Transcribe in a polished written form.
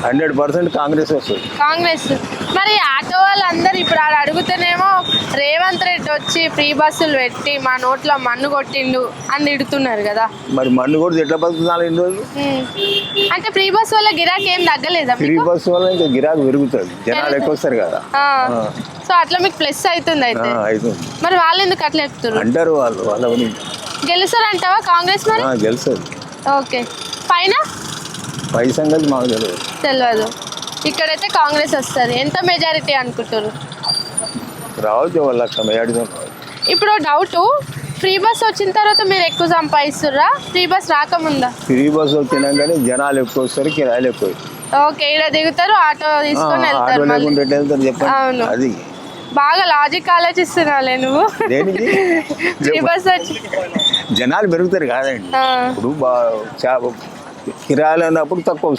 100% కాంగ్రెస్ వస్తుంది. కాంగ్రెస్. మరి ఆటో వాళ్ళందరూ ఇప్పుడు ఆడ అడుగుతేనేమో రేవంత్ రెడ్డి వచ్చి ఫ్రీ బస్సులు పెట్టి మా నోట్లో మన్ను కొట్టిండు అని తిడుతున్నారు కదా. మరి మన్ను కూడా ఎట్లా బతుకుతున్నారు ఇన్ని రోజులు? అంటే ఫ్రీ బస్ వల్ల గిరాకీ ఏం తగ్గలేదా? ఫ్రీ బస్ వల్ల ఇంకా గిరాకీ పెరుగుతుంది, జనాలు ఎక్కువ వస్తారు కదా. సో అట్లా మీకు ప్లస్ అవుతుంది అయితే. అవుతుంది. మరి వాళ్ళు ఎందుకు అట్లా చెప్తున్నారు అంటారు వాళ్ళ గెలుస్తారంటావా కాంగ్రెస్? మరి గెలుస్తుంది. ఓకే. పైన పై సంగతి మాకు తెలియదు. ఇక్కడైతే కాంగ్రెస్ వస్తుంది. ఎంత మెజారిటీ అనుకుంటారు? రావచ్చు 1,00,000 మెజారిటీ. ఇప్పుడు డౌట్, ఫ్రీ బస్ వచ్చిన తర్వాత మీరు ఎక్కువ సంపాదిస్తుర్రా ఫ్రీ బస్ రాకముందా? ఫ్రీ బస్ వచ్చినాకనే జనాలు ఎక్కువ వస్తారు, కిరాయిలు ఎక్కువ. ఓకే, ఇక్కడ దిగుతారు, ఆటో తీసుకొని వెళ్తారు. అవును, అది బాగా లాజిక్ ఆలోచిస్తున్నాలే నువ్వు. ఫ్రీ బస్ వచ్చి జనాలు పెరుగుతారు కాదండి. ఇప్పుడు కిరాయిలు అన్నప్పుడు తక్కువ